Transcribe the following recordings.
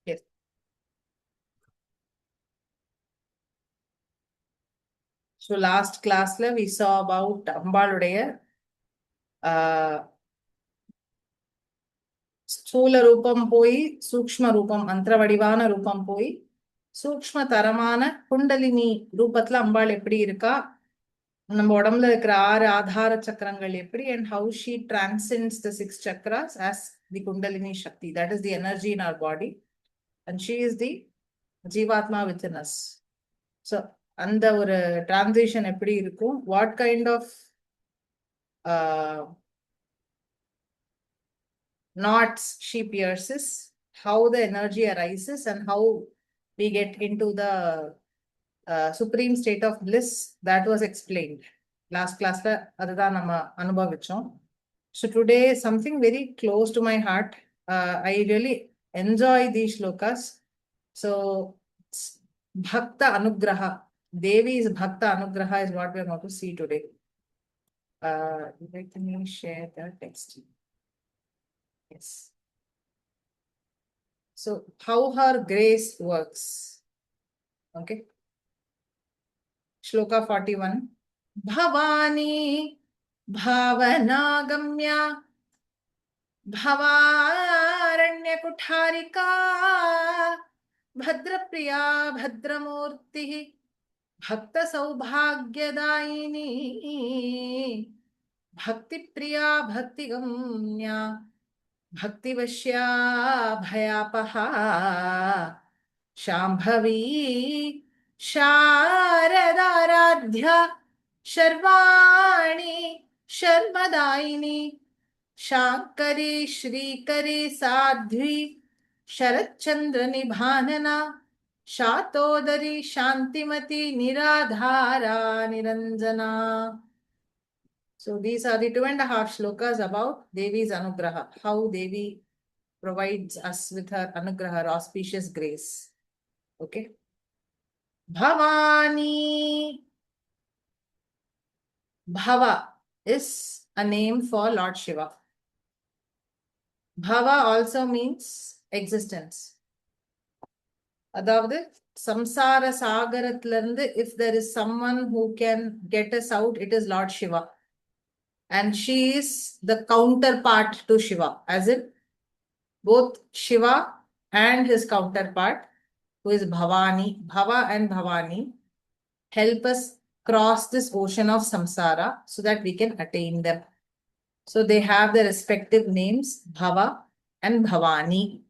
Yes. So last class we saw about Ambaluடைய ஸ்தூல ரூபம் போய் சூக்ஷ்ம ரூபம் மந்திர வடிவான ரூபம் போய் சூக்ஷ்ம தரமான குண்டலினி ரூபத்துல அம்பாள் எப்படி இருக்கா, நம்ம உடம்புல இருக்கிற 6 ஆதார சக்கரங்கள் எப்படி, and how she transcends the 6 chakras as the kundalini shakti, that is the energy in our body, and she is the ஜீவாத்மா within us. So அந்த ஒரு transition எப்படி இருக்கும், what kind of knots she pierces, how the energy arises, and how we get into the supreme state of bliss, that was explained last class la adha nama anubhavichom. So today something very close to my heart. I really enjoy these shlokas. So Bhakta Anugraha, Devi's Bhakta Anugraha is what we are going to see today. Let me share the text. Yes. So how her grace works. Okay. Shloka 41. Bhavani Bhavanagamya Bhavaranya Kutharika Bhadrapriya Bhadramurti Bhakta Saubhagyadaini Bhakti Priya Bhakti Gamya Bhaktivashya Bhayapaha Shambhavi Sharadaradhya Sharvani Sharmadaini Shankari Shrikari Sadhvi Sharachandra Nibhanana Shatodari Shantimati Niradhara Niranjana. So these are the 2.5 shlokas about Devi's Anugraha, how Devi provides us with her Anugraha, her auspicious grace. Okay. Bhavani. Bhava is a name for Lord Shiva. Bhava also means existence. Adavadu, samsara sagarathilirundu, if there is someone who can get us out, it is Lord Shiva. And she is the counterpart to Shiva, as in both Shiva and his counterpart, who is Bhavani. Bhava and Bhavani help us cross this ocean of samsara so that we can attain them. So they have their respective names, Bhava and Bhavani.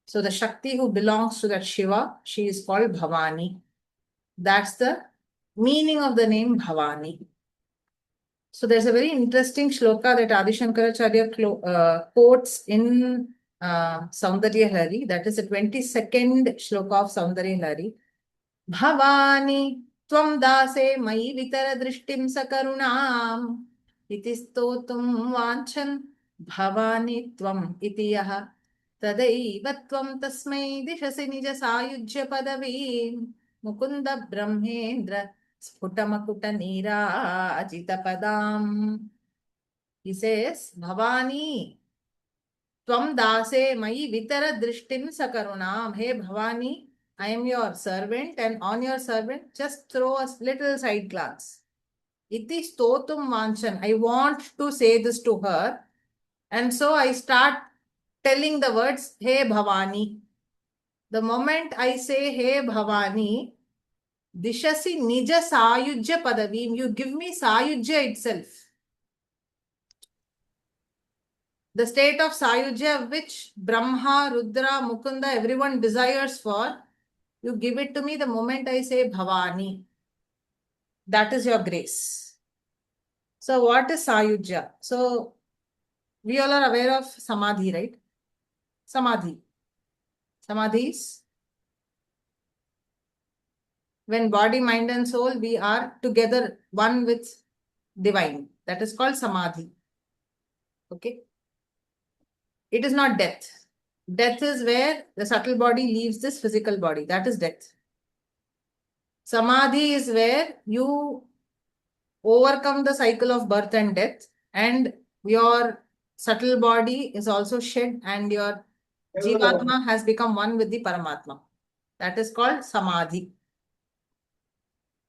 So the Shakti who belongs to that Shiva, she is called Bhavani. That's the meaning of the name Bhavani. So there's a very interesting shloka that Adi Shankaracharya quotes in Saundarya Hari. That is the 22nd shloka of Saundarya Hari. Bhavani tvam dase mayi vitara drishtim sakarunam iti stotum vanchan bhavani tvam iti yaha tadaiva tvam tasmai dishasi nija sayujya padavim mukunda brahmendra Sputamakuta Nira Ajita Padam. He says, Bhavani, Tvam Dase Mai Vitara Drishtim Sakarunam. Hey Bhavani, I am your servant, and on your servant, just throw a little side glance. Iti Stotum Vanchan. I want to say this to her. And so I start telling the words, Hey Bhavani. The moment I say, Hey Bhavani, Dishasi Nija Sayujya Padavim, you give me Sayujya itself. The state of Sayujya which Brahma, Rudra, Mukunda, everyone desires for, you give it to me the moment I say Bhavani. That is your grace. So what is Sayujya? So we all are aware of Samadhi, right? Samadhi. Samadhi is when body, mind and soul, we are together, one with divine. That is called Samadhi. Okay. It is not death. Death is where the subtle body leaves this physical body. That is death. Samadhi is where you overcome the cycle of birth and death, and your subtle body is also shed, and your Jivatma has become one with the Paramatma. That is called Samadhi.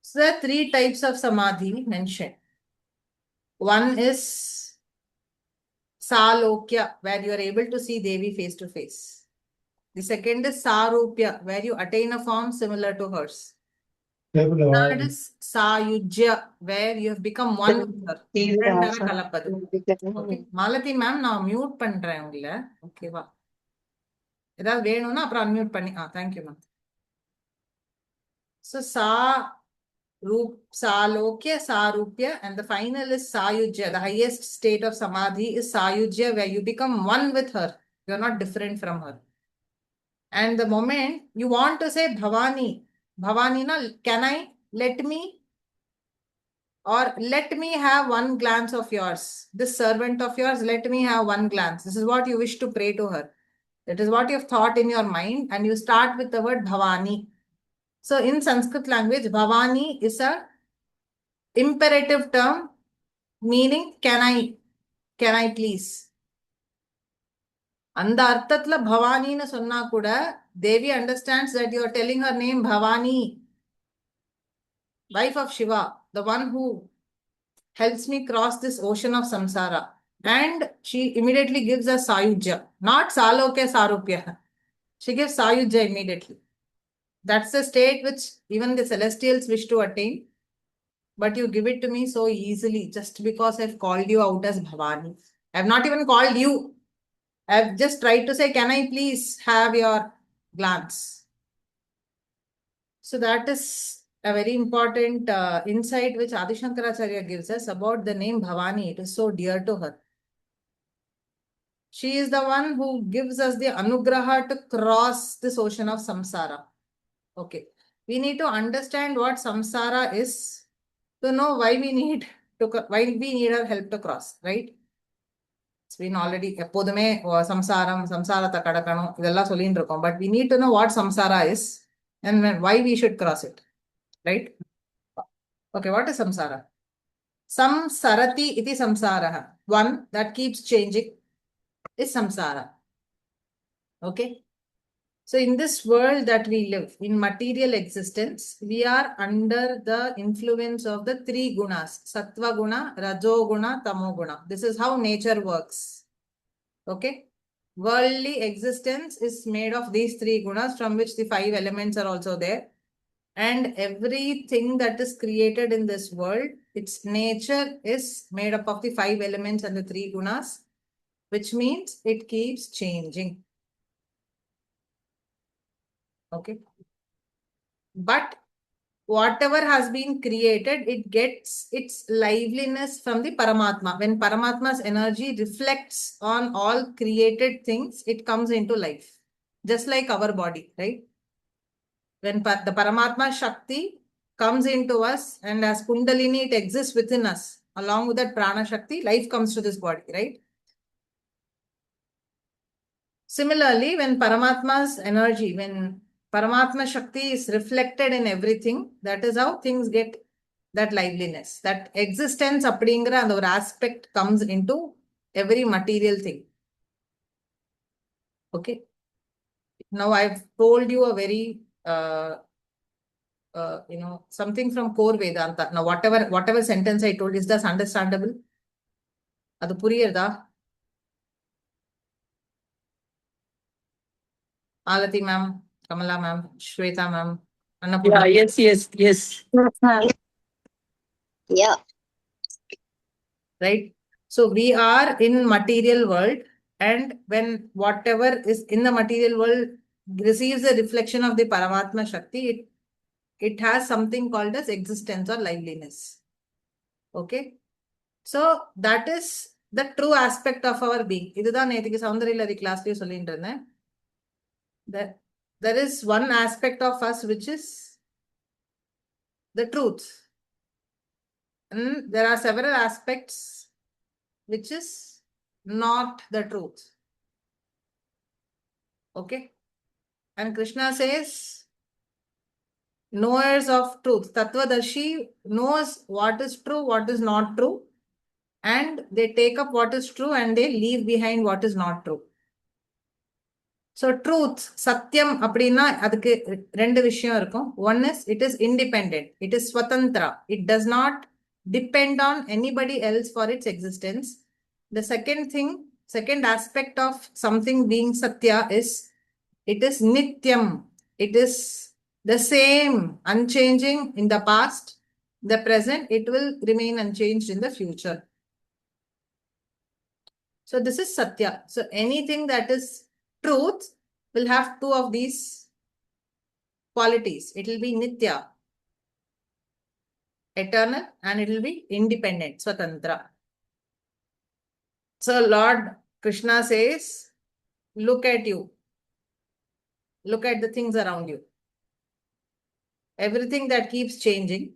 So there are three types of Samadhi mentioned. One is Salokya, where you are able to see Devi face to face. The second is Sarupya, where you attain a form similar to hers. Third is Sayujya, where you have become one with her. இரண்டரை கலப்பது. Okay. Malathi ma'am நான் mute பண்றேன் உங்களை. ஓகேவா? ஏதாவது வேணும்னா அப்புறம் unmute பண்ணி thank you ma'am. So Salokya, Sarupya, and the final is Sayujya. The highest state of Samadhi is Sayujya, where you become one with her. You are not different from her. And the moment you want to say Bhavani, Bhavani, na, can I, let me, or let me have one glance of yours. This servant of yours, let me have one glance. This is what you wish to pray to her. That is what you have thought in your mind, and you start with the word Bhavani. So in Sanskrit language, Bhavani is a imperative term meaning can I please. அந்த அர்த்தத்துல பவானின்னு சொன்னா கூட Devi understands that you are telling her name Bhavani, wife of Shiva, the one who helps me cross this ocean of samsara. And she immediately gives us Sayujya, not Salokya Sarupya. She gives Sayujya immediately. That's the state which even the celestials wish to attain. But you give it to me so easily just because I've called you out as Bhavani. I've not even called you. I've just tried to say, can I please have your glance? So that is a very important insight which Adi Shankaracharya gives us about the name Bhavani. It is so dear to her. She is the one who gives us the Anugraha to cross this ocean of samsara. Okay. We need to understand what samsara is to know why we need her help to cross, right? It's been already எப்போதுமே சம்சாரத்தை கடக்கணும் இதெல்லாம் சொல்லிட்டு இருக்கோம். But we need to know what samsara is and why we should cross it, right? Okay, what is samsara? Samsarati iti samsaraha. One that keeps changing is samsara. Okay. So in this world that we live, in material existence, we are under the influence of the three gunas, sattva guna, rajo guna, tamo guna. This is how nature works. Okay. Worldly existence is made of these three gunas, from which the 5 elements are also there. And everything that is created in this world, its nature is made up of the 5 elements and the 3 gunas, which means it keeps changing. Okay. But whatever has been created, it gets its liveliness from the Paramatma. When Paramatma's energy reflects on all created things, it comes into life. Just like our body, right? When the Paramatma Shakti comes into us and as Kundalini, it exists within us. Along with that Prana Shakti, life comes to this body, right? Similarly, when Paramatma's energy, when Paramatma Shakti is reflected in everything, that is how things get that liveliness. That existence அப்படிங்கிற அந்த ஒரு aspect comes into every material thing. Okay. Now I've told you a very, something from core Vedanta. Now whatever sentence I told, is this understandable? அது புரியுறதா? Alati ma'am, Kamala ma'am, Shweta ma'am, Annapurna. Yeah, yes. Yeah. Right? So we are in material world, and when whatever is in the material world receives a reflection of the Paramatma Shakti, it has something called as existence or liveliness. Okay? So that is the true aspect of our being. இதுதான் நேற்றுக்கு சௌந்தர்யலரி கிளாஸ்லயும் சொல்லிட்டு இருந்தேன். That there is one aspect of us which is the truth. And there are several aspects which is not the truth. Okay. And Krishna says, knowers of truth, Tattvadarshi knows what is true, what is not true, and they take up what is true and they leave behind what is not true. So truth, satyam அப்படின்னா அதுக்கு ரெண்டு விஷயம் இருக்கும். One is it is independent. It is swatantra. It does not depend on anybody else for its existence. The second thing, second aspect of something being satya is it is nityam. It is the same, unchanging in the past, the present, it will remain unchanged in the future. So this is satya. So anything that is truth will have two of these qualities. It will be nitya, eternal, and it will be independent, swatantra. So Lord Krishna says, look at you. Look at the things around you. Everything that keeps changing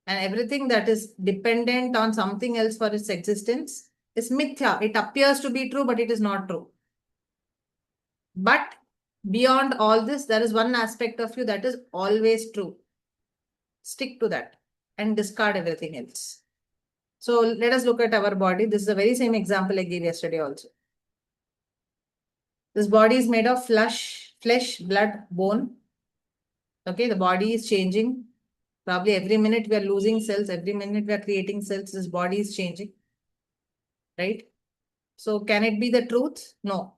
and everything that is dependent on something else for its existence is mithya. It appears to be true, but it is not true. But beyond all this, there is one aspect of you that is always true. Stick to that and discard everything else. So let us look at our body. This is the very same example I gave yesterday also. This body is made of flesh, blood, bone. Okay, the body is changing. Probably every minute we are losing cells. Every minute we are creating cells. This body is changing. Right? So can it be the truth? No.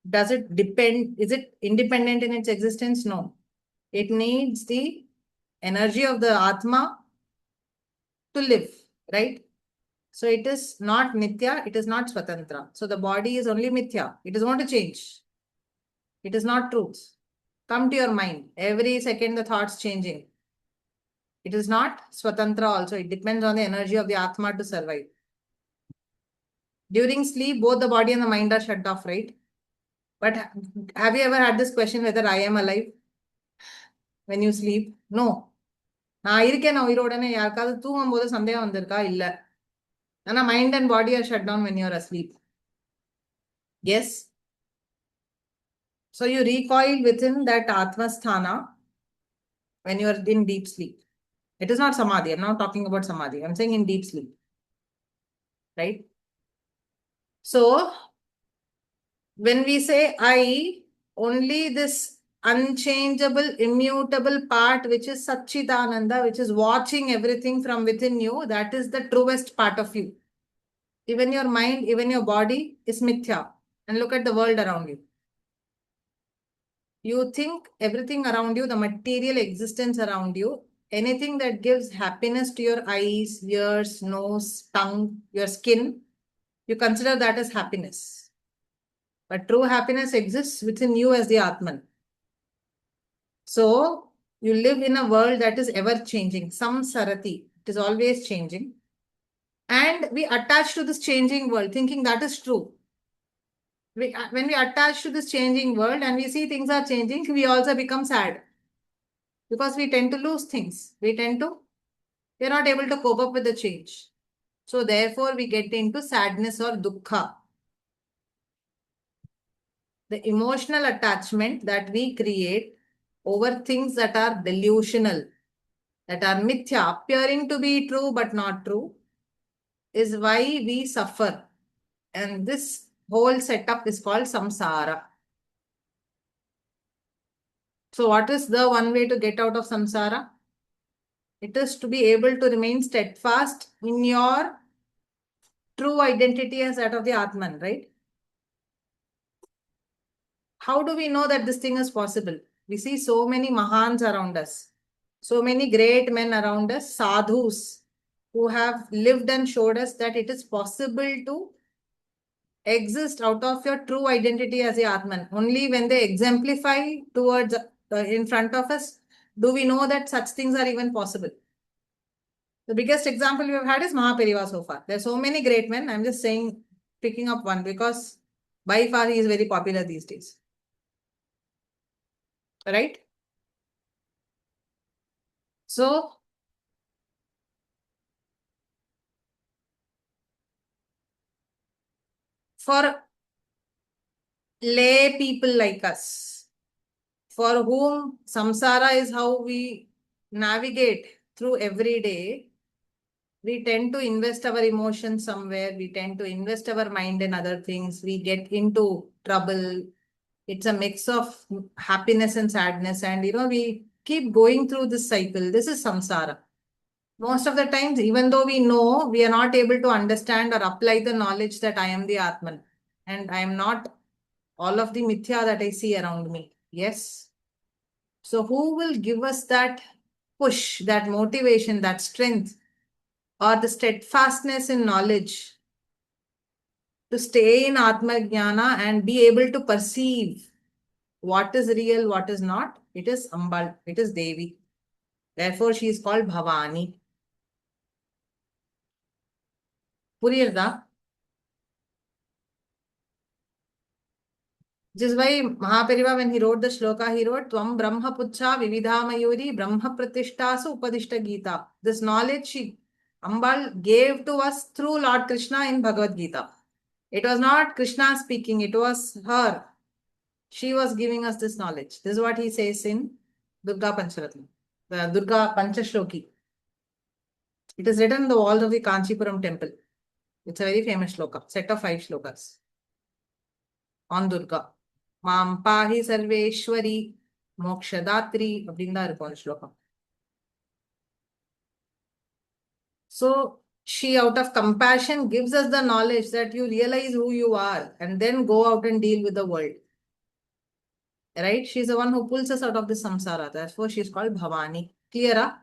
Does it depend? Is it independent in its existence? No. It needs the energy of the Atma to live. Right? So it is not Nitya, it is not Swatantra. So the body is only Mithya. It is going to change. It is not truth. Come to your mind. Every second the thoughts changing. It is not Swatantra also. It depends on the energy of the Atma to survive. During sleep, both the body and the mind are shut off, right? But have you ever had this question whether I am alive when you sleep? No. நான் இருக்கேன் நான் உயிரோடனே யாருக்காவது தூங்கும் போது சந்தேகம் வந்திருக்கா? இல்ல. ஆனா mind and body are shut down when you are asleep. Yes. So you recoil within that Atmasthana when you are in deep sleep. It is not Samadhi. I'm not talking about Samadhi. I'm saying in deep sleep. Right? So when we say I, only this unchangeable, immutable part, which is Satchidananda, which is watching everything from within you, that is the truest part of you. Even your mind, even your body is mithya. And look at the world around you. You think everything around you, the material existence around you, anything that gives happiness to your eyes, ears, nose, tongue, your skin, you consider that as happiness. But true happiness exists within you as the Atman. So you live in a world that is ever changing. Samsarati. It is always changing. And we attach to this changing world, thinking that is true. When we attach to this changing world and we see things are changing, we also become sad. Because we tend to lose things. We're not able to cope up with the change. So therefore, we get into sadness or dukkha. The emotional attachment that we create over things that are delusional, that are mithya, appearing to be true but not true, is why we suffer. And this whole setup is called samsara. So what is the one way to get out of samsara? It is to be able to remain steadfast in your true identity as that of the Atman, right? How do we know that this thing is possible? We see so many Mahans around us, so many great men around us, sadhus, who have lived and showed us that it is possible to exist out of your true identity as the Atman. Only when they exemplify towards in front of us, do we know that such things are even possible. The biggest example we have had is Mahaperiva so far. There are so many great men. I'm just saying, picking up one because by far he is very popular these days. Right? So, for lay people like us, for whom samsara is how we navigate through every day, we tend to invest our emotions somewhere. We tend to invest our mind in other things. We get into trouble. It's a mix of happiness and sadness. And, we keep going through this cycle. This is samsara. Most of the times, even though we know, we are not able to understand or apply the knowledge that I am the Atman and I am not all of the mithya that I see around me. Yes. So who will give us that push, that motivation, that strength, or the steadfastness in knowledge to stay in Atma Jnana and be able to perceive what is real, what is not? It is Ambal, it is Devi. Therefore, she is called Bhavani. Puriyarda? Which is why Mahaperiva, when he wrote the shloka, he wrote, Tvam Brahma Pucha Vividha Mayuri Brahma Pratishtasu Upadishta Gita. This knowledge Ambal gave to us through Lord Krishna in Bhagavad Gita. It was not Krishna speaking, it was her. She was giving us this knowledge. This is what he says in Durga Pancharatna, the Durga Panchashloki. It is written on the walls of the Kanchipuram temple. It's a very famous shloka, set of 5 shlokas on Durga. Mam pahi sarveshwari mokshadatri abdinda irukku அந்த shloka. So she, out of compassion, gives us the knowledge that you realize who you are and then go out and deal with the world. Right? She's the one who pulls us out of the samsara. Therefore, she's called Bhavani. Clear?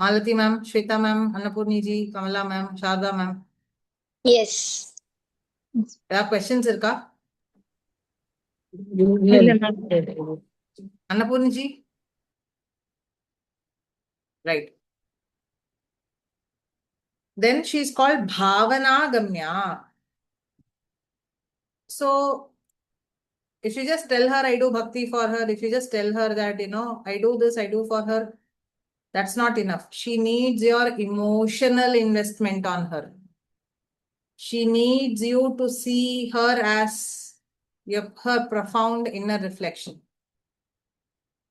Malati ma'am, Shweta ma'am, Annapurni ji, Kamala ma'am, Sharda ma'am. Yes. There are questions, Irka? Annapurni ji? Right. Then she's called Bhavana Gamya. So, if you just tell her I do bhakti for her, if you just tell her that, I do this, I do for her, that's not enough. She needs your emotional investment on her. She needs you to see her as her profound inner reflection.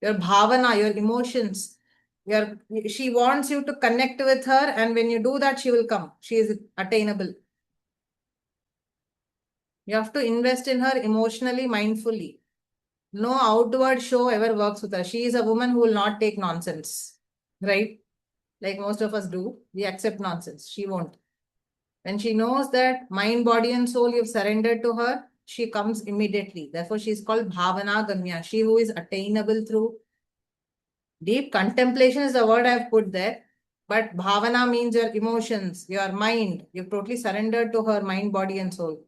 Your bhavana, your emotions. She wants you to connect with her, and when you do that, she will come. She is attainable. You have to invest in her emotionally, mindfully. No outward show ever works with her. She is a woman who will not take nonsense, right? Like most of us do. We accept nonsense. She won't. When she knows that mind, body, and soul you've surrendered to her, she comes immediately. Therefore, she is called Bhavana Gamya. She who is attainable through deep contemplation is the word I've put there. But Bhavana means your emotions, your mind. You've totally surrendered to her mind, body, and soul.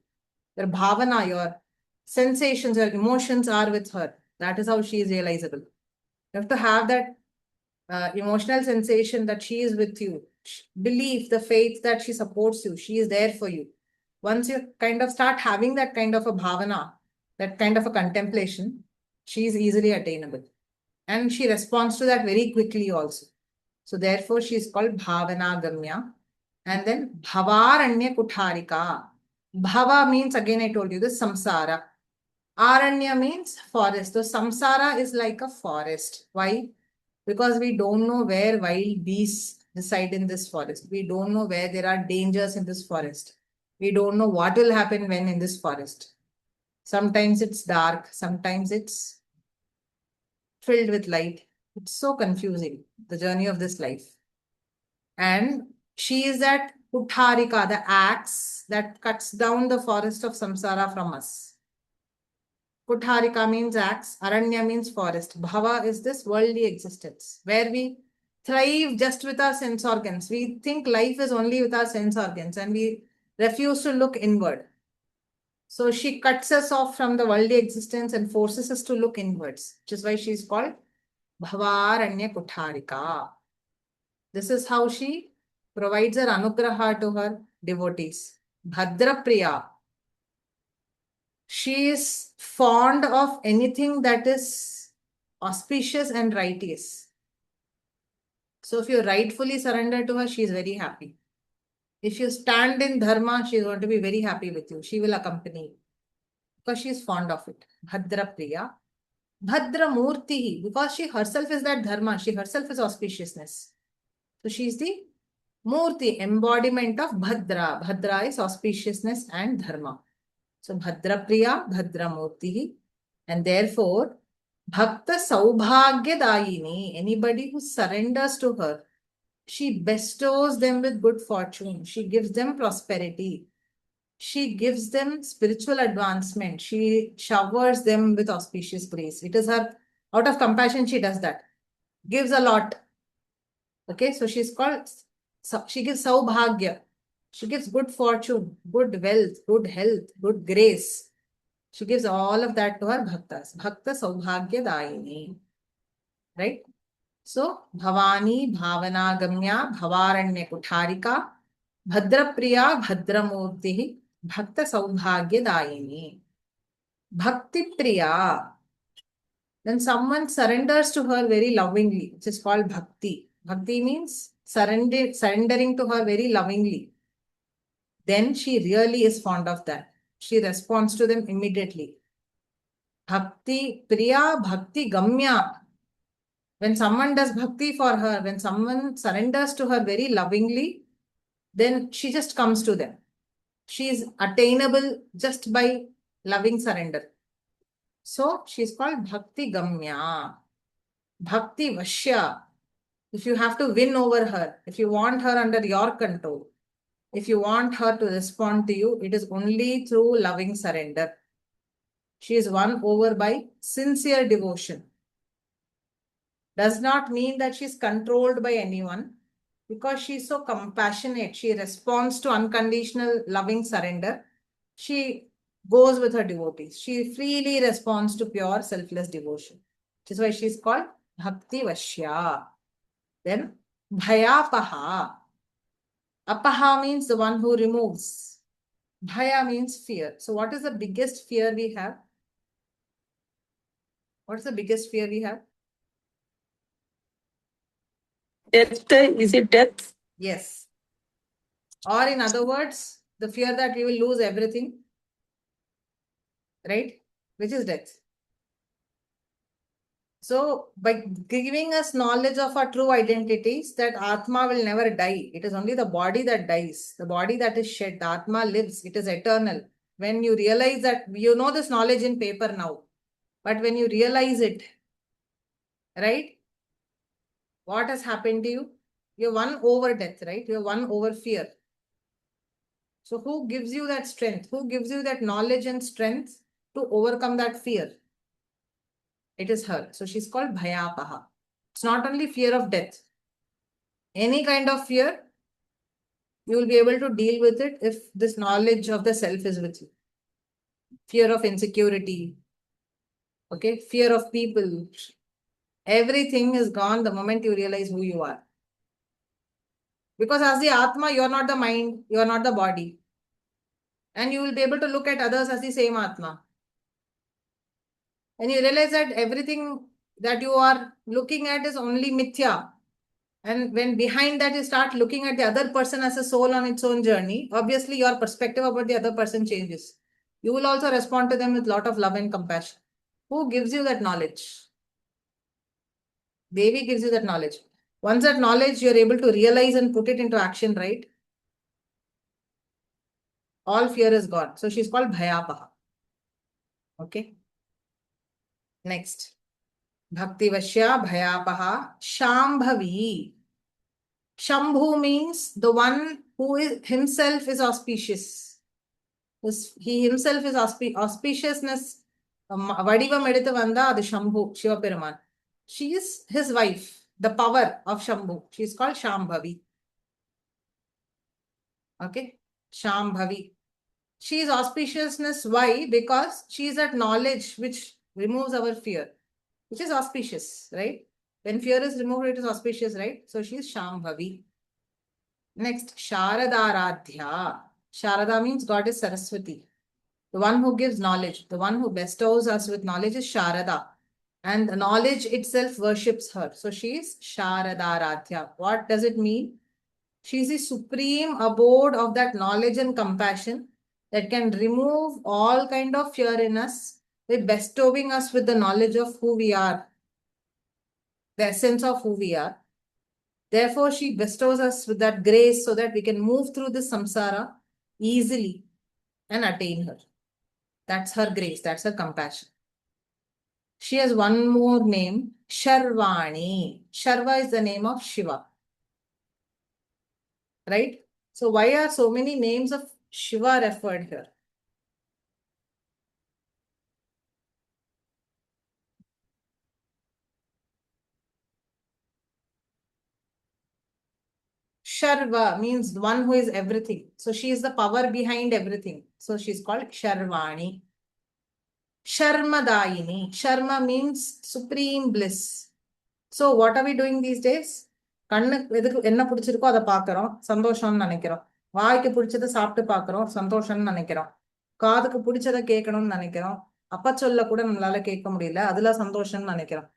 Your Bhavana, your sensations, your emotions are with her. That is how she is realizable. You have to have that emotional sensation that she is with you. Belief, the faith that she supports you. She is there for you. Once you kind of start having that kind of a bhavana, that kind of a contemplation, she is easily attainable. And she responds to that very quickly also. So therefore, she is called Bhavana Gamya. And then Bhavaranya Kutharika. Bhava means, again I told you this, samsara. Aranya means forest. So samsara is like a forest. Why? Because we don't know where wild beasts reside in this forest. We don't know where there are dangers in this forest. We don't know what will happen when in this forest. Sometimes it's dark, sometimes it's filled with light. It's so confusing, the journey of this life. And she is that Kutharika, the axe that cuts down the forest of samsara from us. Kutharika means axe, Aranya means forest. Bhava is this worldly existence where we thrive just with our sense organs. We think life is only with our sense organs and we refuse to look inward. So she cuts us off from the worldly existence and forces us to look inwards, which is why she is called Bhavaranya Kutharika. This is how she provides her Anugraha to her devotees. Bhadra Priya. She is fond of anything that is auspicious and righteous. So if you rightfully surrender to her, she is very happy. If you stand in dharma, she is going to be very happy with you. She will accompany you because she is fond of it. Bhadra Priya. Bhadra Murti, because she herself is that dharma. She herself is auspiciousness. So she is the Murti, embodiment of Bhadra. Bhadra is auspiciousness and dharma. So Bhadra Priya, Bhadra Murti. And therefore, Bhakta Saubhagya Dayini, anybody who surrenders to her, she bestows them with good fortune. She gives them prosperity. She gives them spiritual advancement. She showers them with auspicious grace. It is her, out of compassion, she does that. Gives a lot. Okay, so she's called, she gives Saubhagya. She gives good fortune, good wealth, good health, good grace. She gives all of that to her bhaktas. Bhakta Saubhagya Dayini. Right? So, Bhavani, Bhavana Gamya, Bhavaranya Kutharika, Bhadrapriya, Bhadramurti, Bhakta Saubhagya Dayini. Bhakti Priya. When someone surrenders to her very lovingly, which is called Bhakti. Bhakti means surrendering to her very lovingly. Then she really is fond of that. She responds to them immediately. Bhakti Priya, Bhakti Gamya. When someone does bhakti for her, when someone surrenders to her very lovingly, then she just comes to them. She is attainable just by loving surrender. So she is called Bhakti Gamya. Bhakti Vashya. If you have to win over her, if you want her under your control, if you want her to respond to you, it is only through loving surrender. She is won over by sincere devotion. Does not mean that she is controlled by anyone, because she is so compassionate. She responds to unconditional loving surrender. She goes with her devotees. She freely responds to pure selfless devotion. Which is why she is called Bhakti Vashya. Then Bhayapaha. Apaha means the one who removes. Bhaya means fear. So what is the biggest fear we have? What is the biggest fear we have? Death, is it death? Yes. Or in other words, the fear that we will lose everything. Right? Which is death. So, by giving us knowledge of our true identities, that Atma will never die. It is only the body that dies, the body that is shed. The Atma lives, it is eternal. When you realize that, you know this knowledge in paper now, but when you realize it, right, what has happened to you? You're won over death, right? You're won over fear. So, who gives you that strength? Who gives you that knowledge and strength to overcome that fear? It is her. So she's called Bhayapaha. It's not only fear of death. Any kind of fear, you will be able to deal with it if this knowledge of the self is with you. Fear of insecurity. Okay. Fear of people. Everything is gone the moment you realize who you are. Because as the Atma, you are not the mind, you are not the body. And you will be able to look at others as the same Atma. And you realize that everything that you are looking at is only mithya. And when behind that you start looking at the other person as a soul on its own journey, obviously your perspective about the other person changes. You will also respond to them with a lot of love and compassion. Who gives you that knowledge? Devi gives you that knowledge. Once that knowledge you're able to realize and put it into action, right? All fear is gone. So she's called Bhayapaha. Okay. Next. Bhakti Vashya Bhayapaha Shambhavi. Shambhu means the one who is himself is auspicious. He himself is auspiciousness. Vadivam edithu vanda adu Shambhu, Shivaperuman. She is his wife, the power of Shambhu. She is called Shambhavi. Okay, Shambhavi. She is auspiciousness. Why? Because she is that knowledge which removes our fear, which is auspicious, right? When fear is removed, it is auspicious, right? So she is Shambhavi. Next, Sharadaradhya. Sharada means goddess Saraswati. The one who gives knowledge, the one who bestows us with knowledge is Sharada. And the knowledge itself worships her. So she is Sharadaradhya. What does it mean? She is the supreme abode of that knowledge and compassion that can remove all kind of fear in us by bestowing us with the knowledge of who we are, the essence of who we are. Therefore, she bestows us with that grace so that we can move through this samsara easily and attain her. That's her grace. That's her compassion. She has one more name, Sharvani. Sharva is the name of Shiva. Right? So why are so many names of Shiva referred here? Sharva means one who is everything. So she is the power behind everything. So she's called Sharvani. Sharmadayini. Sharma means supreme bliss. So what are we doing these days? கண்ணுக்கு எதுக்கு என்ன பிடிச்சிருக்கோ அதை பார்க்கறோம், சந்தோஷம்னு நினைக்கிறோம். வாய்க்கு பிடிச்சதை சாப்பிட்டு பார்க்கறோம், சந்தோஷம்னு நினைக்கிறோம். காதுக்கு பிடிச்சதை கேட்கணும்னு நினைக்கிறோம். அப்பா சொல்ல கூட நம்மளால கேட்க முடியல, அதுல சந்தோஷம்னு நினைக்கிறோம்.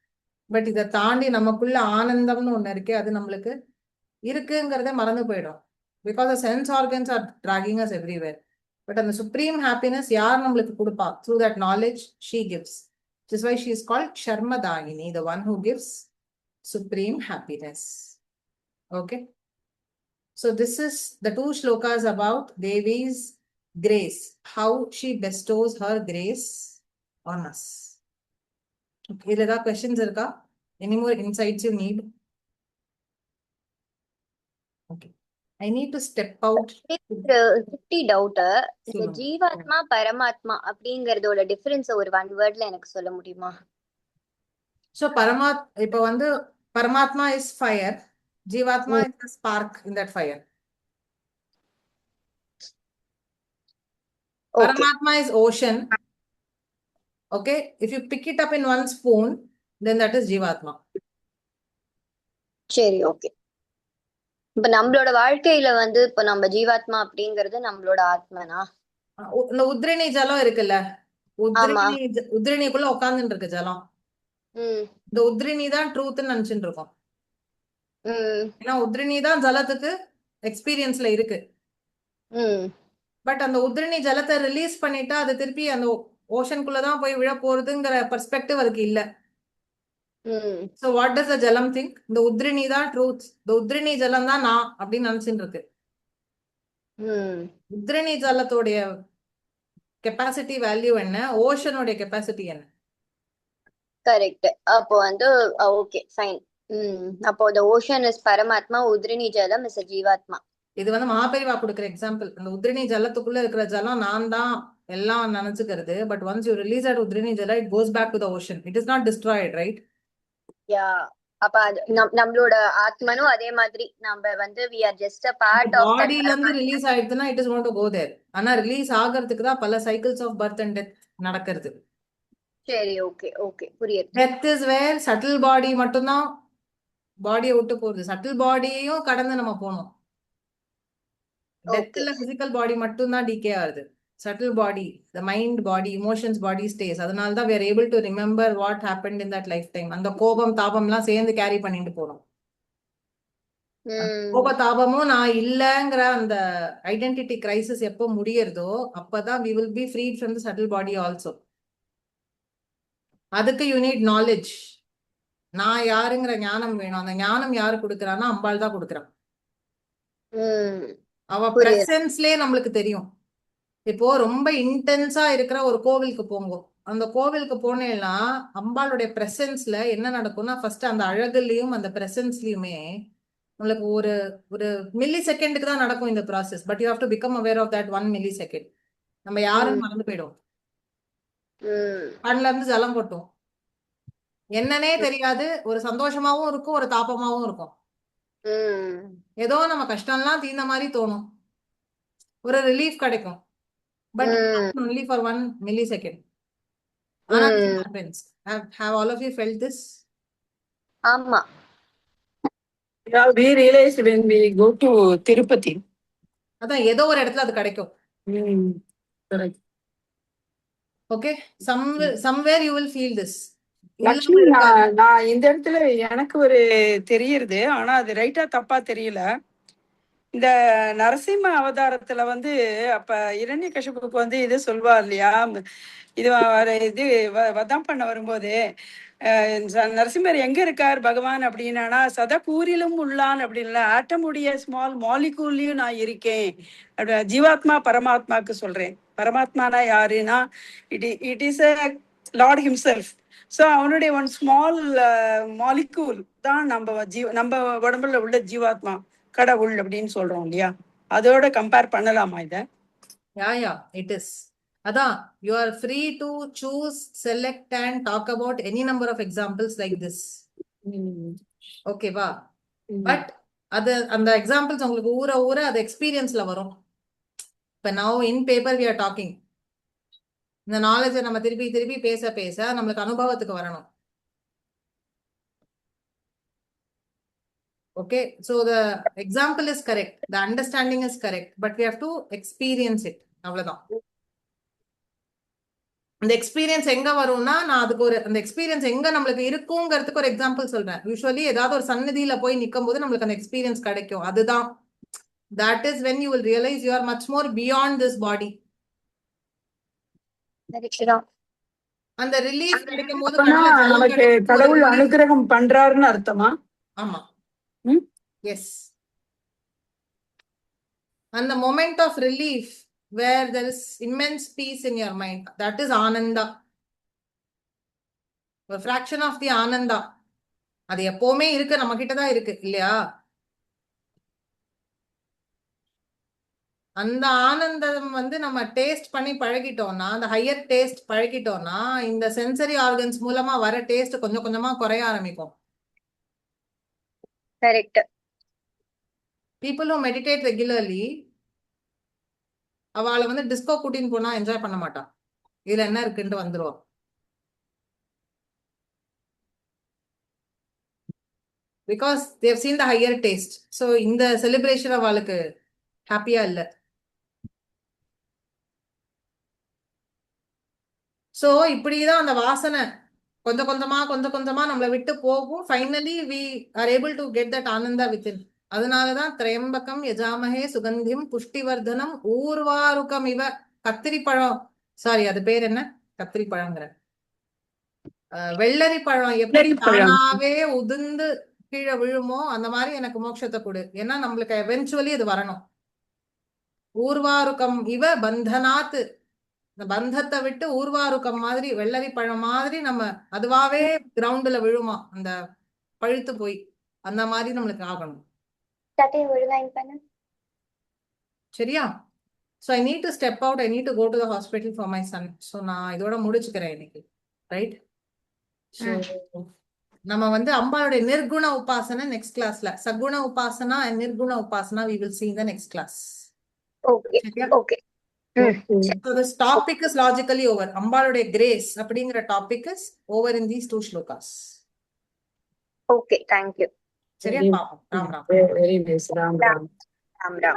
பட் இதை தாண்டி நமக்குள்ள ஆனந்தம்னு ஒண்ணு இருக்கே, அது நம்மளுக்கு இருக்குங்கிறத மறந்து போயிடும். Because the sense organs are dragging us everywhere. But அந்த supreme happiness யார் நம்மளுக்கு கொடுப்பா? Through that knowledge she gives. This is why she is called Sharmadayini, the one who gives supreme happiness. Okay. So this is the 2 shlokas about Devi's grace, how she bestows her grace on us. Okay, is there questions irka? Any more insights you need? Okay, I need to step out. குட்டி doubt, இந்த ஜீவாத்மா பரமாத்மா அப்படிங்கறதோட difference ஒரு one வேர்ட்ல எனக்கு சொல்ல முடியுமா? So இப்ப வந்து Paramatma is fire, Jivatma is the spark in that fire. Okay. Paramatma is ocean. Okay, if you pick it up in one spoon, then that is Jivatma. சரி, ஓகே. இப்ப நம்மளோட வாழ்க்கையில வந்து இப்ப நம்ம ஜீவாத்மா அப்படிங்கறது நம்மளோட ஆத்மனா? இந்த உத்ரிணி ஜலம் இருக்குல்ல, உத்ரிணிக்குள்ள உட்கார்ந்துட்டு இருக்கு ஜலம். இந்த உத்ரிணி தான் ட்ரூத்னு நினைச்சுட்டு இருக்கோம். ஏன்னா உத்ரிணி தான் ஜலத்துக்கு எக்ஸ்பீரியன்ஸ்ல இருக்கு. பட் அந்த உத்ரிணி ஜலத்தை ரிலீஸ் பண்ணிட்டா அது திருப்பி அந்த ஓஷனுக்குள்ளதான் போய் விழ போறதுங்கிற பெர்ஸ்பெக்டிவ் அதுக்கு இல்ல. So what does the jalam think? The udrini தான் truth. The udrini jalam தான் நான் அப்படின்னு நினைச்சுட்டு இருக்கு. உத்ரிணி ஜலத்தோடைய கெப்பாசிட்டி வேல்யூ என்ன, ஓஷனோடைய கெப்பாசிட்டி என்ன? கரெக்ட். அப்போ வந்து ஓகே ஃபைன். அப்போ the ocean is பரமாத்மா, உத்ரிணி ஜலம் is a ஜீவாத்மா. இது வந்து மகாபெரிவா கொடுக்குற எக்ஸாம்பிள். அந்த உத்ரிணி ஜலத்துக்குள்ள இருக்கிற ஜலம் நான் தான் எல்லாம் நினைச்சுக்கிறது. But once you release at உத்ரிணி ஜலம், it goes back to the ocean. It is not destroyed, right? Yeah. அப்ப நம்மளோட ஆத்மனும் அதே மாதிரி நம்ம வந்து we are just a part of that. பாடியில இருந்து ரிலீஸ் ஆயிடுதுன்னா it is going to go there. ஆனா ரிலீஸ் ஆகிறதுக்கு தான் பல cycles of birth and death நடக்கிறது. சரி, ஓகே ஓகே, புரியுது. Death is where subtle body மட்டும்தான் பாடியை விட்டு போகுது. சட்டில் பாடியையும் கடந்து நம்ம போகணும். டெத்ல பிசிக்கல் பாடி மட்டும்தான் டிகே ஆகுது. Subtle body, the mind body, emotions body stays. அதனால தான் we are able to remember what happened in that lifetime. அந்த கோபம் தாபம்லாம் சேர்ந்து கேரி பண்ணிட்டு போறோம். கோப தாபமும் நான் இல்லங்கிற அந்த ஐடென்டிட்டி கிரைசிஸ் எப்போ முடியறதோ அப்பதான் we will be freed from the subtle body also. அதுக்கு you need knowledge. நான் யாருங்கிற ஞானம் வேணும். அந்த ஞானம் யாரு கொடுக்கறான்னா அம்பாள் தான் கொடுக்கறான். அவ பிரசன்ஸ்லயே நம்மளுக்கு தெரியும். இப்போ ரொம்ப இன்டென்ஸா இருக்கிற ஒரு கோவிலுக்கு போங்க. அந்த கோவிலுக்கு போனேன்னா அம்பாளுடைய பிரசன்ஸ்ல என்ன நடக்கும்னா ஃபர்ஸ்ட் அந்த அழகுலயும் அந்த பிரசன்ஸ்லயுமே நம்மளுக்கு ஒரு ஒரு மில்லி செகண்டுக்கு தான் நடக்கும் இந்த process. But you have to become aware of that 1 milli second. நம்ம யாருன்னு மறந்து போயிடும். கண்ணுல இருந்து ஜலம் கொட்டும். என்னன்னே தெரியாது. ஒரு சந்தோஷமாவும் இருக்கும், ஒரு தாபமாவும் இருக்கும். ஏதோ நம்ம கஷ்டம்லாம் தீர்ந்த மாதிரி தோணும், ஒரு ரிலீஃப் கிடைக்கும். But only for 1 millisecond. This happens. Have all of you felt this? Amma. Yeah, we realized when we go to Tirupati. அதான் ஏதோ ஒரு இடத்துல அது கிடைக்கும். Correct. Okay, somewhere you will feel this. Lakshmi, நான் இந்த இடத்துல எனக்கு ஒரு தெரியுது, ஆனா அது ரைட்டா தப்பா தெரியல. இந்த நரசிம்ம அவதாரத்துல வந்து அப்ப இரண்யகசிபுக்கு வந்து இது சொல்வா இல்லையா, இது வதம் பண்ண வரும்போது நரசிம்மர் எங்க இருக்கார் பகவான் அப்படின்னா சதபூரிலும் உள்ளான் அப்படின்ல ஆட்டமுடைய ஸ்மால் மாலிகூல்லையும் நான் இருக்கேன். ஜீவாத்மா பரமாத்மாக்கு சொல்றேன். பரமாத்மானா யாருன்னா it is a Lord himself. So அவனுடைய ஒன் ஸ்மால் மாலிகூல் தான் நம்ம உடம்புல உள்ள ஜீவாத்மா கடவுள் அப்படின்னு சொல்றோம் இல்லையா? அதோட கம்பேர் பண்ணலாமா இத? Yeah, it is. அதான், you are free to choose, select and talk about any number of examples like this. ஓகேவா? பட் அது அந்த எக்ஸாம்பிள்ஸ் உங்களுக்கு ஊற அது எக்ஸ்பீரியன்ஸ்ல வரும். இப்ப now in paper we are talking. இந்த நாலேஜை நம்ம திருப்பி பேச நம்மளுக்கு அனுபவத்துக்கு வரணும். Okay, so the example is correct, the understanding is correct, but we have to experience it. அவ்வளவுதான். அந்த எக்ஸ்பீரியன்ஸ் எங்க வரும்னா, நான் அதுக்கு அந்த எக்ஸ்பீரியன்ஸ் எங்க நம்மளுக்கு இருக்குங்கிறதுக்கு ஒரு எக்ஸாம்பிள் சொல்றேன். யூஸ்வலி ஏதாவது ஒரு சன்னதியில போய் நிற்கும் போது நம்மளுக்கு அந்த எக்ஸ்பீரியன்ஸ் கிடைக்கும். அதுதான், that is when you will realize you are much more beyond this body. அந்த ரிலீஃப் கிடைக்கும் போது நமக்கு கடவுள் அனுகிரகம் பண்றாருன்னு அர்த்தமா? ஆமா. எஸ். அந்த moment of relief where there is immense peace in your mind, that is ananda. A fraction of the ananda. அது எப்பவுமே இருக்கு, நம்ம கிட்டதான் இருக்கு இல்லையா? அந்த ஆனந்தம் நம்ம டேஸ்ட் பண்ணி பழகிட்டோம்னா, அந்த ஹையர் டேஸ்ட் பழகிட்டோம்னா, இந்த சென்சரி ஆர்கன்ஸ் மூலமா வர டேஸ்ட் கொஞ்சம் கொஞ்சமா குறைய ஆரம்பிக்கும். Correct. People who meditate regularly, அவளை டிஸ்கோ கூட்டின்னு போனா என்ஜாய் பண்ண மாட்டான். இதுல என்ன இருக்குன்னு வந்துருவோம். Because they have seen the higher taste. So இந்த செலிப்ரேஷன் அவளுக்கு ஹாப்பியா இல்ல. சோ இப்படிதான் அந்த வாசனை கொஞ்சம் கொஞ்சமா நம்மளை விட்டு போகும். Finally we are able to get that Ananda within. அதனாலதான் திரையம்பகம் யஜாமஹே சுகந்திம் புஷ்டிவர்தனம் ஊர்வாருக்கம் இவ. கத்திரிப்பழம், சாரி அது பேர் என்ன, கத்திரிப்பழங்கிற வெள்ளரி பழம் எப்படி தானாவே உதிர்ந்து கீழே விழுமோ அந்த மாதிரி எனக்கு மோட்சத்தை கொடு. ஏன்னா நம்மளுக்கு எவென்ச்சுவலி அது வரணும். ஊர்வாருக்கம் இவ பந்தனாத்து, இந்த பந்தத்தை விட்டு ஊர்வாருக்கம் மாதிரி வெள்ளரி பழம் மாதிரி நம்ம அதுவாவே கிரவுண்டுல விழுமா, அந்த பழுத்து போய் அந்த மாதிரி நம்மளுக்கு ஆகணும். சரியா? So I need to step out. I need to go to the hospital for my son. So நான் இதோட முடிச்சுக்கிறேன் இன்னைக்கு. ரைட்? So நம்ம அம்பாளுடைய நிர்குண உபாசனை நெக்ஸ்ட் கிளாஸ்ல, சகுண உபாசனா and நிர்குண உபாசனா we will see in the next class. Okay. Okay. So this topic is logically over. அம்பாளுடைய grace அப்படிங்கிற topic is over in these 2 shlokas. Okay, thank you. சரியா? பாப்போம். Ram Ram. Very nice. Ram Ram. Ram Ram.